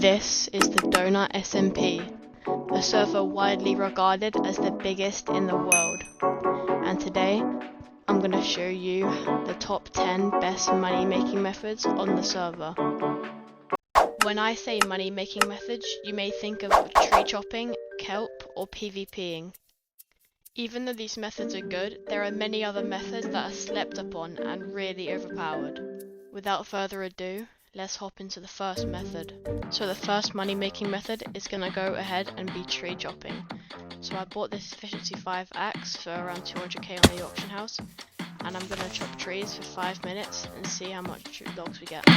This is the Donut SMP, a server widely regarded as the biggest in the world. And today, I'm going to show you the top 10 best money making methods on the server. When I say money making methods, you may think of tree chopping, kelp, or PvPing. Even though these methods are good, there are many other methods that are slept upon and really overpowered. Without further ado, let's hop into the first method. So the first money making method is going to go ahead and be tree chopping. So I bought this efficiency 5 axe for around 200k on the auction house, and I'm going to chop trees for 5 minutes and see how much logs we get.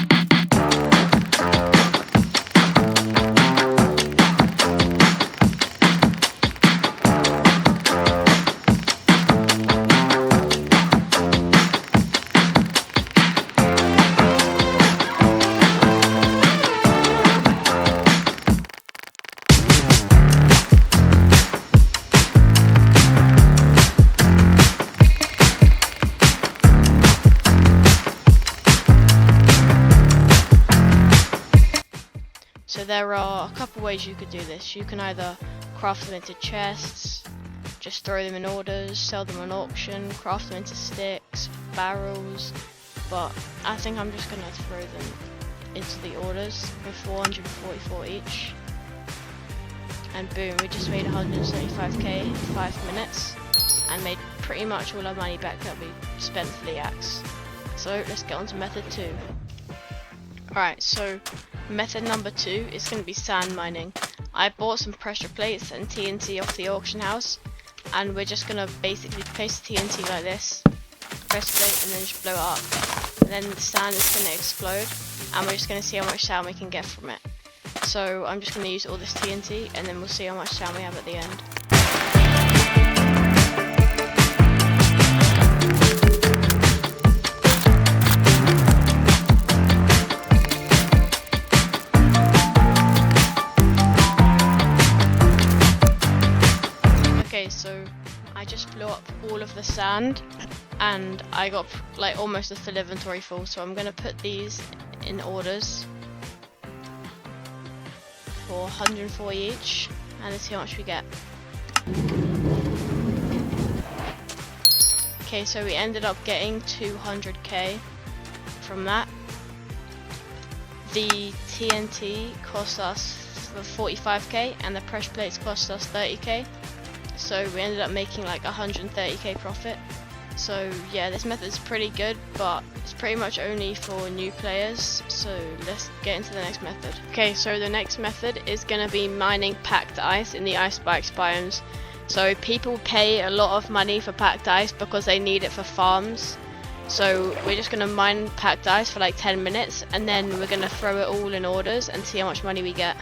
So there are a couple ways you could do this. You can either craft them into chests, just throw them in orders, sell them on auction, craft them into sticks, barrels, but I think I'm just going to throw them into the orders for 444 each. And boom, we just made 175k in 5 minutes and made pretty much all our money back that we spent for the axe. So let's get on to method 2. Alright, so method number 2 is going to be sand mining. I bought some pressure plates and TNT off the auction house, and we're just going to basically place the TNT like this, press plate, and then just blow it up. And then the sand is going to explode, and we're just going to see how much sand we can get from it. So I'm just going to use all this TNT, and then we'll see how much sand we have at the end. So I just blew up all of the sand and I got like almost a full inventory full, so I'm going to put these in orders for 140 each and let's see how much we get. Okay, so we ended up getting 200k from that. The TNT cost us 45k and the pressure plates cost us 30k. So we ended up making like 130k profit. So yeah, this method is pretty good, but it's pretty much only for new players. So let's get into the next method. Okay, so the next method is going to be mining packed ice in the ice spikes biomes. So people pay a lot of money for packed ice because they need it for farms. So we're just going to mine packed ice for like 10 minutes and then we're going to throw it all in orders and see how much money we get.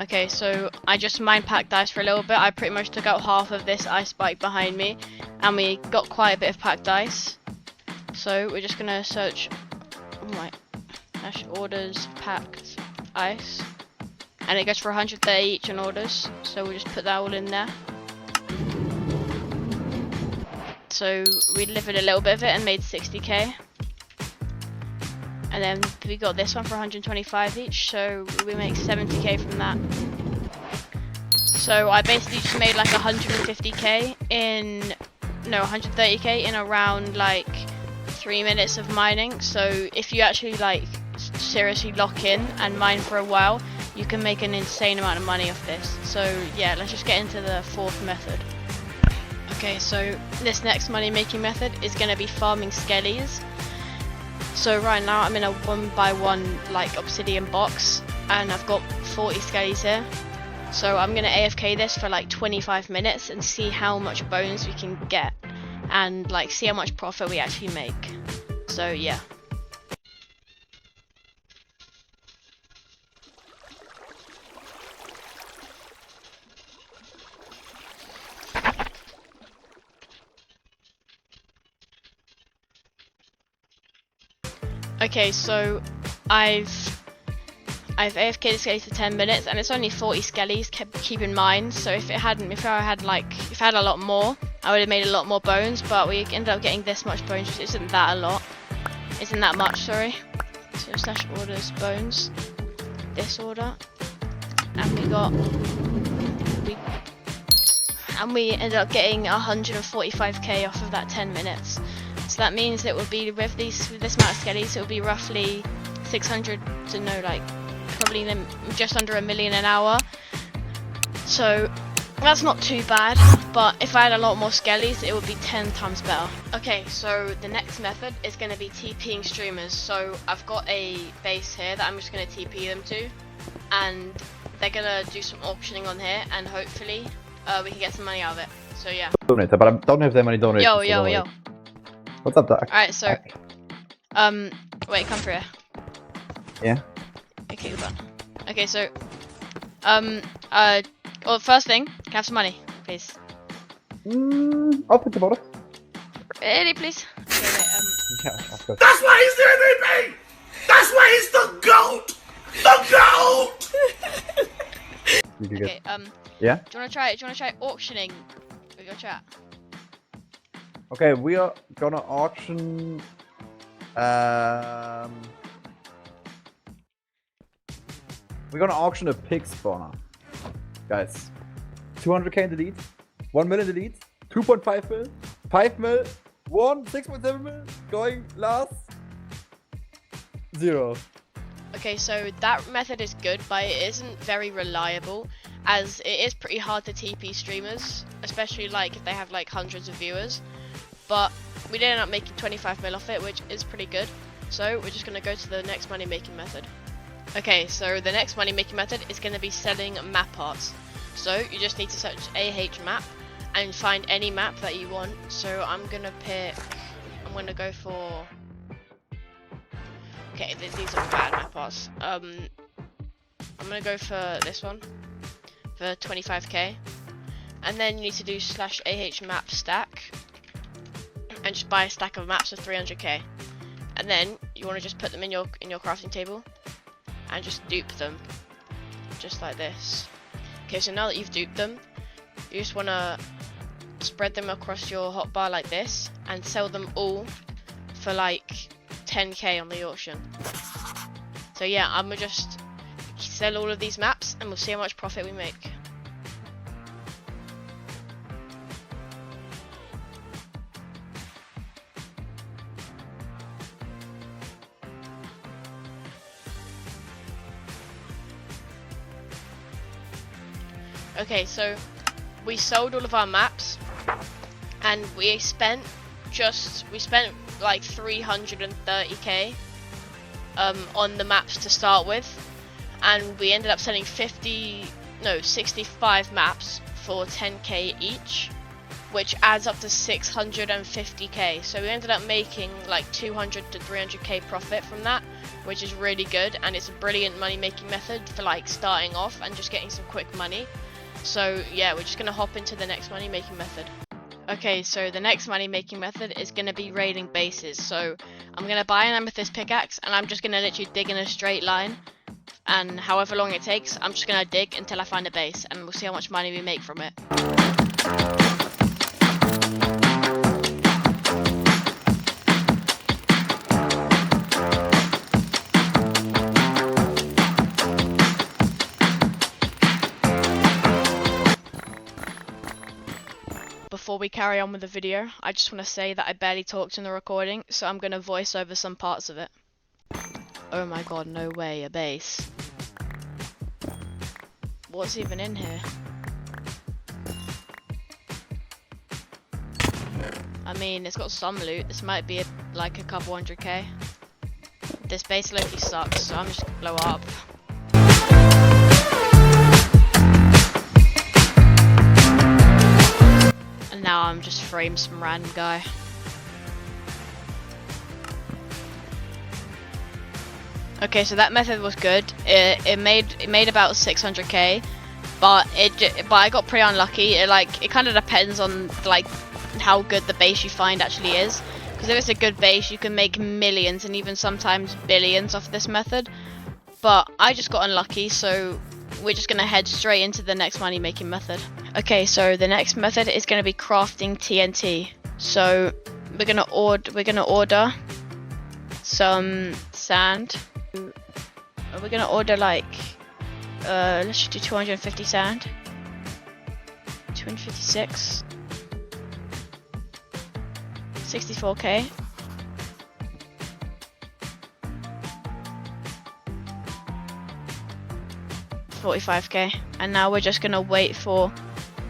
Okay, so I just mined packed ice for a little bit. I pretty much took out half of this ice spike behind me and we got quite a bit of packed ice. So we're just gonna search orders packed ice and it goes for 130 each on orders, so we'll just put that all in there. So we delivered a little bit of it and made 60k. And then we got this one for 125 each, so we make 70k from that. So I basically just made like 150k in, no, 130k in around like 3 minutes of mining. So if you actually like seriously lock in and mine for a while, you can make an insane amount of money off this. So yeah, let's just get into the fourth method. Okay, so this next money making method is going to be farming skellies. So right now I'm in a 1x1 like obsidian box and I've got 40 skellies here. So I'm going to AFK this for like 25 minutes and see how much bones we can get and like see how much profit we actually make. So yeah. Okay, so I've AFK'd the skellies for 10 minutes, and it's only 40 skellies. Keep in mind. So if I had a lot more, I would have made a lot more bones. But we ended up getting this much bones, which isn't that a lot. Isn't that much? Sorry. So slash orders bones. This order, and we ended up getting 145k off of that 10 minutes. So that means it would be with this amount of skellies, it would be roughly 600 to no, like probably just under $1 million an hour. So that's not too bad, but if I had a lot more skellies, it would be 10 times better. Okay, so the next method is going to be TPing streamers. So I've got a base here that I'm just going to TP them to, and they're going to do some auctioning on here, and hopefully we can get some money out of it. So yeah. Donator, but I don't have that many donations. Yo. What's up, Doc? Alright, so wait, come through here. Yeah. Okay, good on. Okay, so well, first thing, can I have some money, please? I'll put the bottle. Really, please? Okay, wait, Yeah, of course. That's why he's the MVP! That's why he's the GOAT! The GOAT! okay, Yeah? do you wanna try auctioning with your chat? Okay, we are gonna auction. We're gonna auction a pig spawner, guys. 200k in the lead, 1 mil in the lead, 2.5 mil, 5 mil, 6.7 mil, going last 0. Okay, so that method is good, but it isn't very reliable, as it is pretty hard to TP streamers, especially like if they have like hundreds of viewers. But we did end up making 25 mil off it, which is pretty good. So we're just going to go to the next money making method. Okay, so the next money making method is going to be selling map parts. So you just need to search AH map and find any map that you want. So I'm going to go for, okay, these are bad map parts. I'm going to go for this one for 25k, and then you need to do slash AH map stack and just buy a stack of maps for 300k, and then you want to just put them in your crafting table and just dupe them just like this. Okay, so now that you've duped them, you just want to spread them across your hotbar like this and sell them all for like 10k on the auction. So yeah, I'm gonna just sell all of these maps and we'll see how much profit we make. Okay, so we sold all of our maps and we spent like 330k on the maps to start with, and we ended up selling 65 maps for 10k each, which adds up to 650k. So we ended up making like 200 to 300k profit from that, which is really good, and it's a brilliant money making method for like starting off and just getting some quick money. So yeah, we're just gonna hop into the next money making method. Okay, so the next money making method is gonna be raiding bases. So I'm gonna buy an amethyst pickaxe and I'm just gonna literally dig in a straight line, and however long it takes, I'm just gonna dig until I find a base, and we'll see how much money we make from it. Before we carry on with the video, I just want to say that I barely talked in the recording, so I'm going to voice over some parts of it. Oh my god, no way, a base. What's even in here? I mean, it's got some loot. This might be like a couple 100k. This base literally sucks, so I'm just going to blow up. And now I'm just framed some random guy. Okay, so that method was good. It made about 600k, but I got pretty unlucky. It kind of depends on like how good the base you find actually is. Because if it's a good base, you can make millions and even sometimes billions off this method. But I just got unlucky, so we're just gonna head straight into the next money making method. Okay, so the next method is gonna be crafting TNT. So we're gonna order some sand. We're gonna order like let's just do 250 sand. 256. 64k. 45k. And now we're just gonna wait for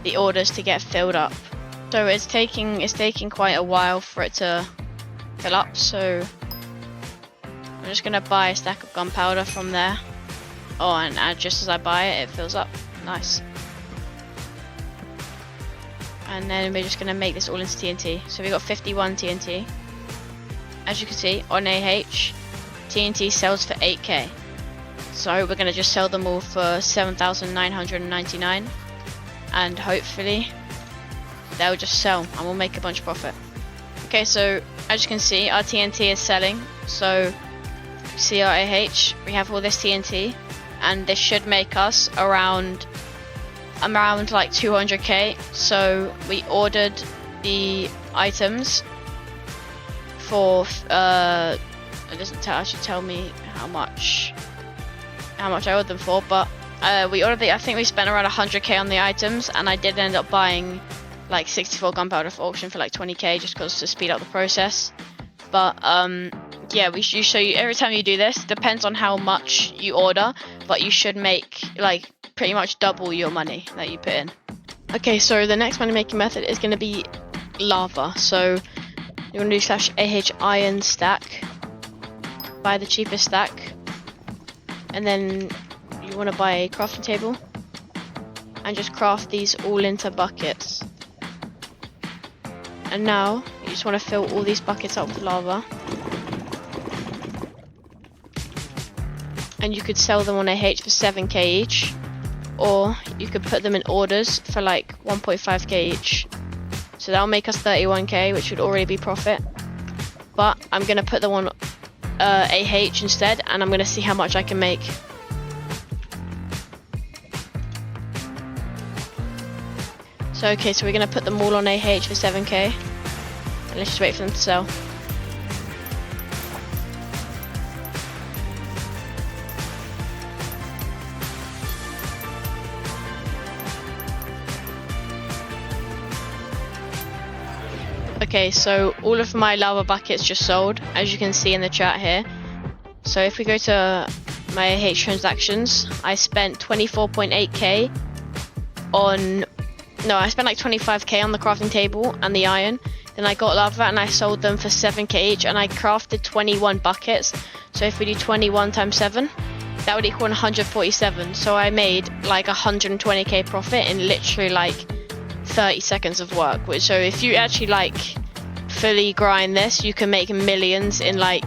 the orders to get filled up. So it's taking quite a while for it to fill up, so I'm just gonna buy a stack of gunpowder from there. Oh, and just as I buy it, it fills up. Nice. And then we're just gonna make this all into TNT. So we got 51 TNT. As you can see on AH, TNT sells for 8k. So we're gonna just sell them all for 7,999, and hopefully they'll just sell and we'll make a bunch of profit. Okay, so as you can see, our TNT is selling. So see our AH, we have all this TNT, and this should make us around like 200k. So we ordered the items for it doesn't actually tell me how much I ordered them for, but we ordered I think we spent around 100k on the items, and I did end up buying like 64 gunpowder for auction for like 20k just because to speed up the process. But yeah, so you every time you do this, depends on how much you order, but you should make like pretty much double your money that you put in. Okay, so the next money making method is going to be lava. So you're going to do /AH iron stack, buy the cheapest stack, and then you want to buy a crafting table and just craft these all into buckets. And now you just want to fill all these buckets up with lava, and you could sell them on AH for 7k each, or you could put them in orders for like 1.5k each. So that'll make us 31k, which would already be profit. But I'm gonna put them on AH instead, and I'm gonna see how much I can make. So okay, so we're gonna put them all on AH for 7k, and let's just wait for them to sell. Okay, so all of my lava buckets just sold, as you can see in the chat here. So if we go to my AH transactions, I spent 24.8k on, no, I spent like 25k on the crafting table and the iron. Then I got lava and I sold them for 7k each, and I crafted 21 buckets. So if we do 21 times 7, that would equal 147. So I made like 120k profit in literally like 30 seconds of work. So if you actually like fully grind this, you can make millions in like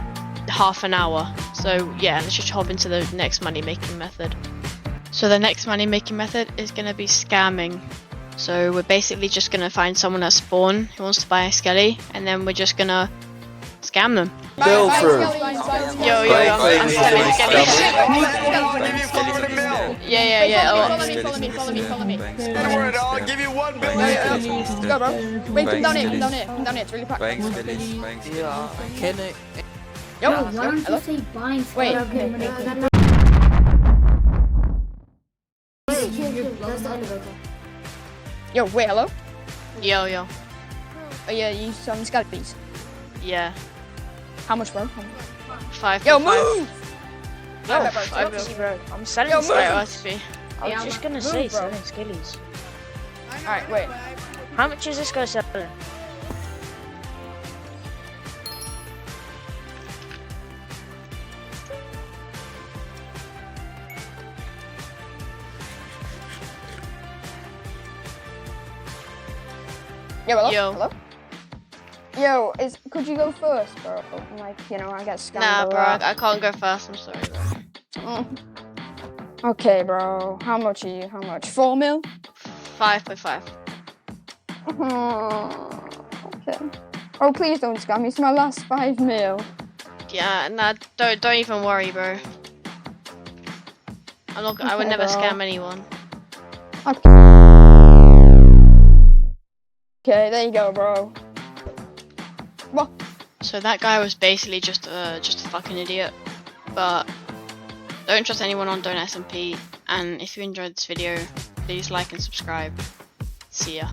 half an hour. So yeah, let's just hop into the next money making method. So the next money making method is going to be scamming. So we're basically just going to find someone at spawn who wants to buy a skelly, and then we're just going to scam them. Bill through. Yo, I'm selling skellies. Yeah. Follow me. Don't worry, I'll give you 1 bill. Let's go, bro. Wait, come down here. It's really packed. Can I? Yo, Why don't hello? you say buying Wait. That's the elevator. Yo, wait, hello? Yo. Oh yeah, you selling skellies? Yeah. How much, bro? 5. Yo, move! Yo, bro. I'm selling Yo, skillies. move! I was just gonna say selling skillies. Alright, wait. How much is this guy selling? Yo, hello? Yo. Hello? Yo, could you go first, bro? Like, you know, I get scammed. Nah, a bro, lot. I can't go first. I'm sorry, bro. Mm. Okay, bro. How much are you? How much? 4 mil? 5.5. Okay. Oh, please don't scam me. It's my last 5 mil. Yeah, nah, don't even worry, bro. I would Okay, never bro. scam anyone. Okay, there you go, bro. What? So that guy was basically just a fucking idiot. But don't trust anyone on Don't SMP. And if you enjoyed this video, please like and subscribe. See ya.